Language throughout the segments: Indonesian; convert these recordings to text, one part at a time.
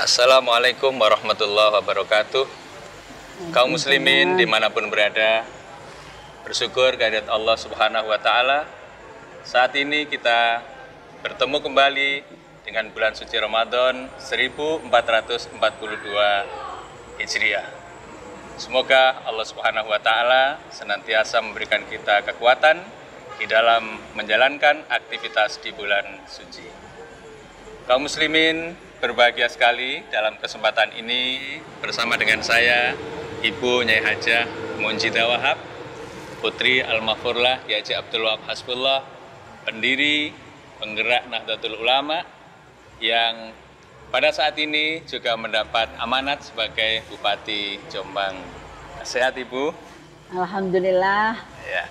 Assalamualaikum warahmatullahi wabarakatuh. Kaum muslimin dimanapun berada, bersyukur kehadirat Allah Subhanahu wa Ta'ala. Saat ini kita bertemu kembali dengan bulan suci Ramadan 1442 Hijriah. Semoga Allah Subhanahu wa Ta'ala senantiasa memberikan kita kekuatan di dalam menjalankan aktivitas di bulan suci. Kaum muslimin berbahagia sekali dalam kesempatan ini bersama dengan saya, Ibu Nyai Hajah Munjidah Wahab, Putri Al-Mahfurlah Kiai Haji Abdul Wahab Hasbullah, pendiri penggerak Nahdlatul Ulama yang pada saat ini juga mendapat amanat sebagai Bupati Jombang. Sehat Ibu? Alhamdulillah. Ya.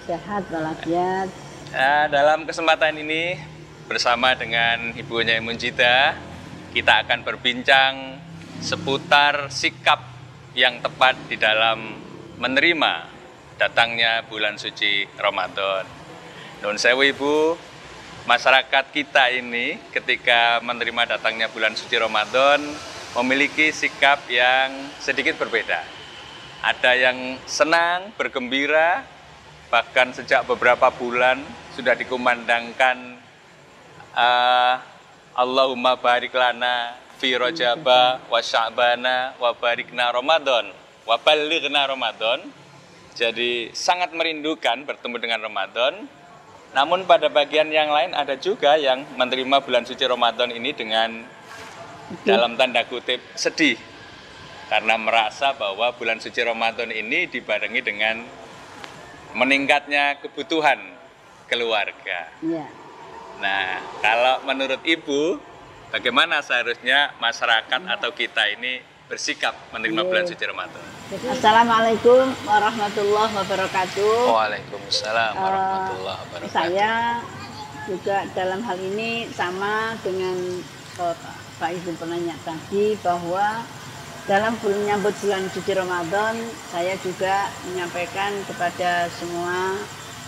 Sehat walafiat. Nah, dalam kesempatan ini bersama dengan Ibu Nyai Munjidah, kita akan berbincang seputar sikap yang tepat di dalam menerima datangnya bulan suci Ramadan. Nun sewu Ibu, masyarakat kita ini ketika menerima datangnya bulan suci Ramadan memiliki sikap yang sedikit berbeda. Ada yang senang, bergembira, bahkan sejak beberapa bulan sudah dikumandangkan Allahumma barik lana fi rajaba wa sya'bana wa barikna Ramadan wa ballighna Ramadan. Jadi sangat merindukan bertemu dengan Ramadan. Namun pada bagian yang lain ada juga yang menerima bulan suci Ramadan ini dengan dalam tanda kutip sedih, karena merasa bahwa bulan suci Ramadan ini dibarengi dengan meningkatnya kebutuhan keluarga. Ya. Nah, kalau menurut Ibu, bagaimana seharusnya masyarakat atau kita ini bersikap menerima bulan suci Ramadan? Assalamualaikum warahmatullahi wabarakatuh. Waalaikumsalam warahmatullahi wabarakatuh. Saya juga dalam hal ini sama dengan Pak Ibu penanya tadi, bahwa dalam menyambut bulan suci Ramadan, saya juga menyampaikan kepada semua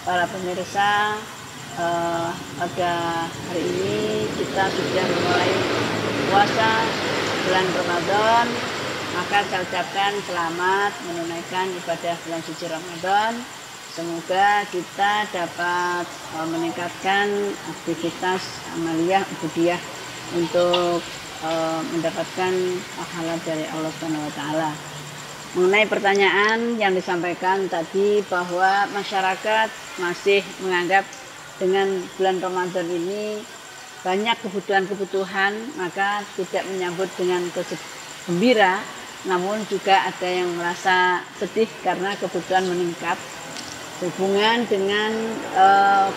para pemirsa, pada hari ini kita sudah mulai puasa bulan Ramadan, maka saya ucapkan selamat menunaikan ibadah bulan suci Ramadan. Semoga kita dapat meningkatkan aktivitas amaliyah ubudiyah untuk mendapatkan pahala dari Allah Subhanahu wa Ta'ala. Mengenai pertanyaan yang disampaikan tadi bahwa masyarakat masih menganggap dengan bulan Ramadan ini banyak kebutuhan-kebutuhan, maka tidak menyambut dengan gembira, namun juga ada yang merasa sedih karena kebutuhan meningkat hubungan dengan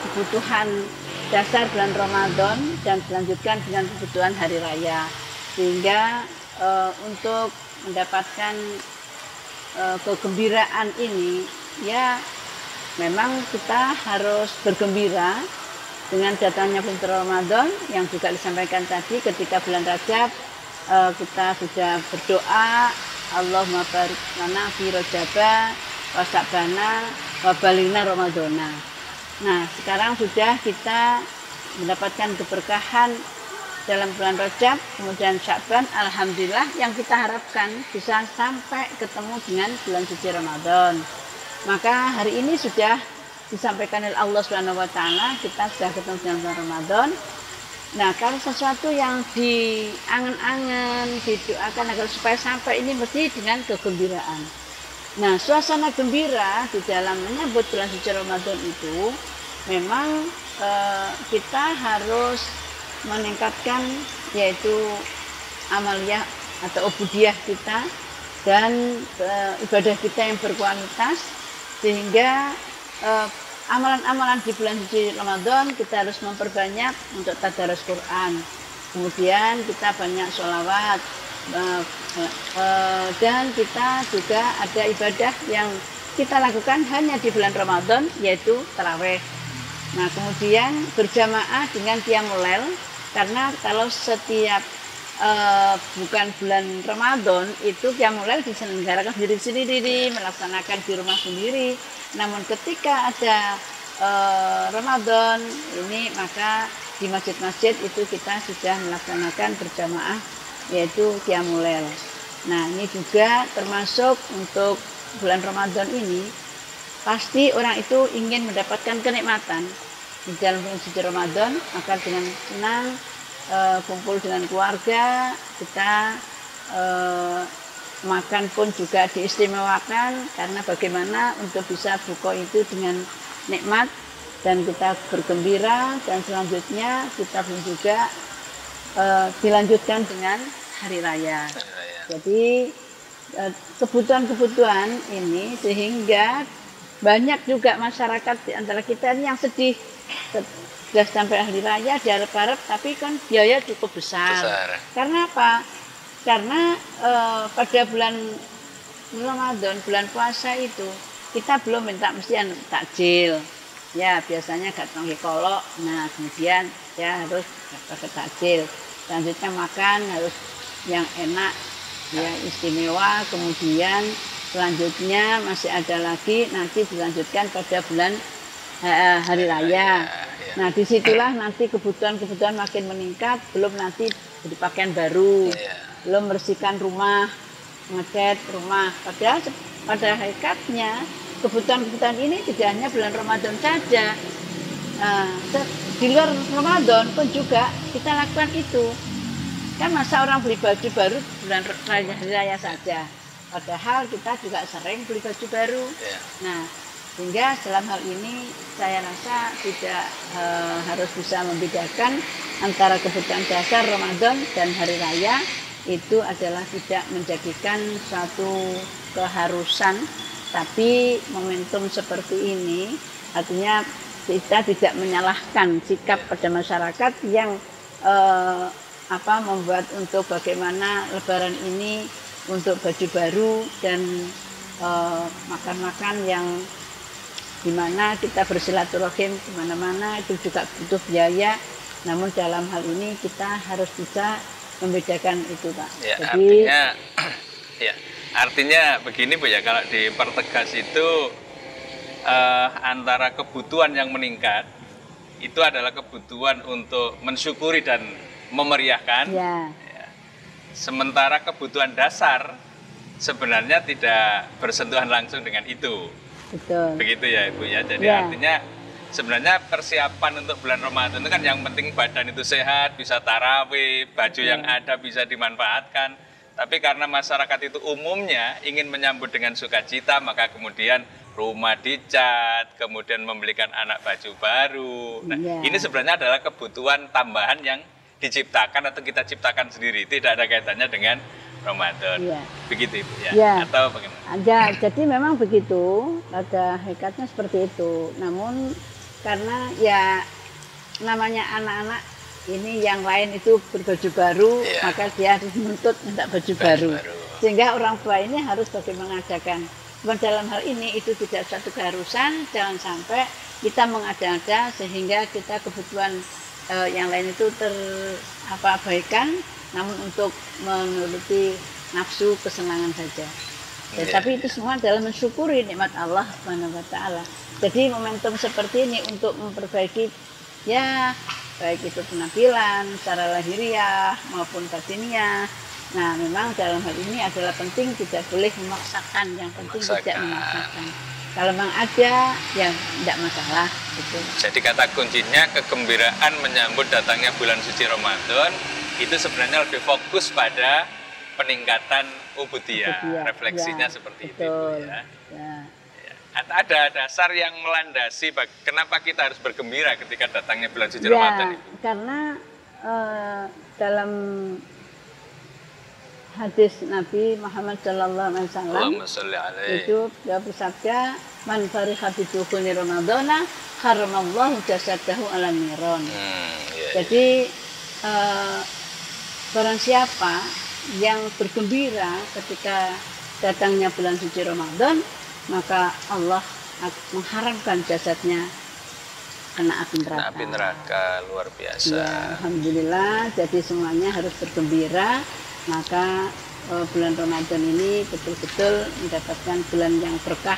kebutuhan dasar bulan Ramadan dan dilanjutkan dengan kebutuhan hari raya, sehingga untuk mendapatkan kegembiraan ini, ya memang kita harus bergembira dengan datangnya bulan Ramadan yang juga disampaikan tadi. Ketika bulan Rajab kita sudah berdoa, Allahumma barik lana fi rajaba wa sya'bana wa balighna Ramadana. Nah, sekarang sudah kita mendapatkan keberkahan dalam bulan Rajab, kemudian Sya'ban. Alhamdulillah, yang kita harapkan bisa sampai ketemu dengan bulan suci Ramadan. Maka hari ini sudah disampaikan oleh Allah Subhanahu wa Ta'ala, kita sudah ketemu dengan bulan Ramadan. Nah, kalau sesuatu yang diangan-angan, didoakan agar supaya sampai ini mesti dengan kegembiraan. Nah, suasana gembira di dalam menyambut bulan suci Ramadan itu memang kita harus meningkatkan, yaitu amaliyah atau ubudiyah kita dan ibadah kita yang berkualitas, sehingga amalan-amalan di bulan suci Ramadan kita harus memperbanyak untuk tadarus Quran, kemudian kita banyak sholawat, dan kita juga ada ibadah yang kita lakukan hanya di bulan Ramadan, yaitu taraweh. Nah, kemudian berjamaah dengan qiyamul lail, karena kalau setiap bukan bulan Ramadan itu qiyamul lail diselenggarakan sendiri-sendiri, melaksanakan di rumah sendiri. Namun ketika ada Ramadan ini, maka di masjid-masjid itu kita sudah melaksanakan berjamaah yaitu Qiyamul Lail. Nah, ini juga termasuk untuk bulan Ramadan ini, pasti orang itu ingin mendapatkan kenikmatan di dalam bulan suci Ramadan, maka dengan senang kumpul dengan keluarga, kita makan pun juga diistimewakan, karena bagaimana untuk bisa buka itu dengan nikmat dan kita bergembira, dan selanjutnya kita pun juga dilanjutkan dengan hari raya. Jadi kebutuhan-kebutuhan ini sehingga banyak juga masyarakat di antara kita ini yang sedih. Sudah sampai hari raya diharap-harap, tapi kan biaya cukup besar. Karena apa? Karena pada bulan Ramadan, bulan puasa itu kita belum minta mesti takjil. Ya biasanya gatong kolok. Nah kemudian ya harus pakai takjil. Selanjutnya makan harus yang enak, ya istimewa. Kemudian selanjutnya masih ada lagi nanti dilanjutkan pada bulan hari raya. Nah disitulah nanti kebutuhan makin meningkat. Belum nanti beli pakaian baru. Belum membersihkan rumah, ngecat rumah. Padahal pada hakikatnya kebutuhan ini tidak hanya bulan Ramadan saja. Di luar Ramadan pun juga kita lakukan itu. Kan masa orang beli baju baru bulan raya saja. Padahal kita juga sering beli baju baru. Nah, sehingga dalam hal ini saya rasa tidak harus bisa membedakan antara kebutuhan dasar Ramadan dan hari raya. Itu adalah tidak menjadikan suatu keharusan, tapi momentum seperti ini artinya kita tidak menyalahkan sikap pada masyarakat yang membuat untuk bagaimana Lebaran ini untuk baju baru dan makan-makan yang dimana kita bersilaturahim kemana-mana itu juga butuh biaya. Namun dalam hal ini kita harus bisa membedakan itu, Pak. Ya, jadi artinya begini Bu ya, kalau dipertegas itu antara kebutuhan yang meningkat itu adalah kebutuhan untuk mensyukuri dan memeriahkan. Ya. Sementara kebutuhan dasar sebenarnya tidak bersentuhan langsung dengan itu. Betul. Begitu ya Ibu ya. Jadi artinya sebenarnya persiapan untuk bulan Ramadan itu kan yang penting badan itu sehat, bisa tarawih, baju yang ada bisa dimanfaatkan. Tapi karena masyarakat itu umumnya ingin menyambut dengan sukacita, maka kemudian rumah dicat, kemudian membelikan anak baju baru. Nah, ini sebenarnya adalah kebutuhan tambahan yang diciptakan atau kita ciptakan sendiri, tidak ada kaitannya dengan Ramadan. Begitu Ibu ya. Atau bagaimana? Jadi memang begitu, ada hakikatnya seperti itu. Namun karena ya namanya anak-anak ini yang lain itu berbaju baru, maka dia harus menuntut minta baju baru. Sehingga orang tua ini harus bagaimana mengadakan. Dalam hal ini itu tidak satu keharusan, jangan sampai kita mengada-ada sehingga kita kebutuhan yang lain itu terabaikan, namun untuk menuruti nafsu kesenangan saja. Tapi itu semua adalah mensyukuri nikmat Allah Subhanahu wa taala. Jadi momentum seperti ini untuk memperbaiki ya baik itu penampilan secara lahiriah maupun batiniah. Nah, memang dalam hal ini adalah penting tidak boleh memaksakan, yang penting tidak memaksakan. Kalau memang ada ya tidak masalah gitu. Jadi kata kuncinya kegembiraan menyambut datangnya bulan suci Ramadan itu sebenarnya lebih fokus pada peningkatan ubudiyah. Refleksinya seperti betul. Itu ya. Ada dasar yang melandasi kenapa kita harus bergembira ketika datangnya bulan suci Ramadan itu? Karena dalam hadis Nabi Muhammad SAW itu dia bersabda, man fariha bi dukhuli ramadhana haramallahu jasadahu ala niron. Jadi barang siapa yang bergembira ketika datangnya bulan suci Ramadan, maka Allah mengharamkan jasadnya kena api neraka. Kena api neraka, luar biasa. Ya, alhamdulillah, jadi semuanya harus bergembira. Maka bulan Ramadan ini betul-betul mendapatkan bulan yang berkah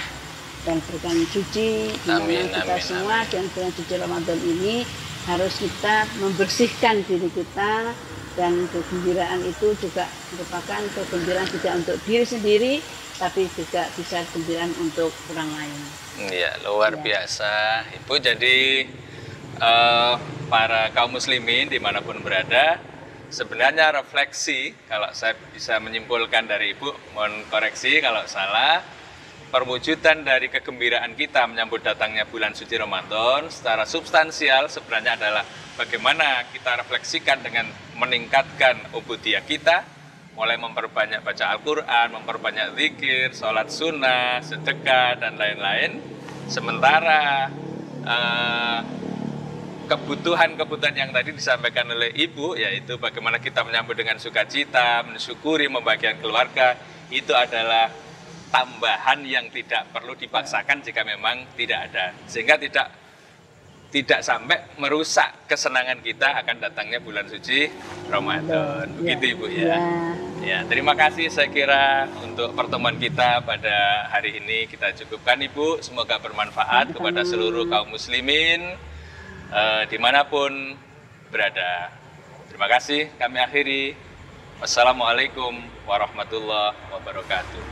dan berkah suci. Kita semua dan bulan suci Ramadan ini harus kita membersihkan diri kita, dan kegembiraan itu juga merupakan kegembiraan tidak untuk diri sendiri, tapi juga bisa kegembiraan untuk orang lain. Iya, luar biasa Ibu. Jadi para kaum muslimin dimanapun berada, sebenarnya refleksi, kalau saya bisa menyimpulkan dari Ibu, mohon koreksi kalau salah, perwujudan dari kegembiraan kita menyambut datangnya bulan suci Ramadan secara substansial sebenarnya adalah bagaimana kita refleksikan dengan meningkatkan ubudiyah kita, mulai memperbanyak baca Al-Quran, memperbanyak zikir, sholat sunnah, sedekah, dan lain-lain. Sementara kebutuhan-kebutuhan yang tadi disampaikan oleh Ibu, yaitu bagaimana kita menyambut dengan sukacita, mensyukuri, membahagiakan keluarga, itu adalah tambahan yang tidak perlu dipaksakan jika memang tidak ada, sehingga tidak sampai merusak kesenangan kita akan datangnya bulan suci Ramadan. Begitu Ibu ya. Ya, terima kasih saya kira untuk pertemuan kita pada hari ini kita cukupkan Ibu. Semoga bermanfaat kepada seluruh kaum muslimin dimanapun berada. Terima kasih, kami akhiri. Wassalamualaikum warahmatullahi wabarakatuh.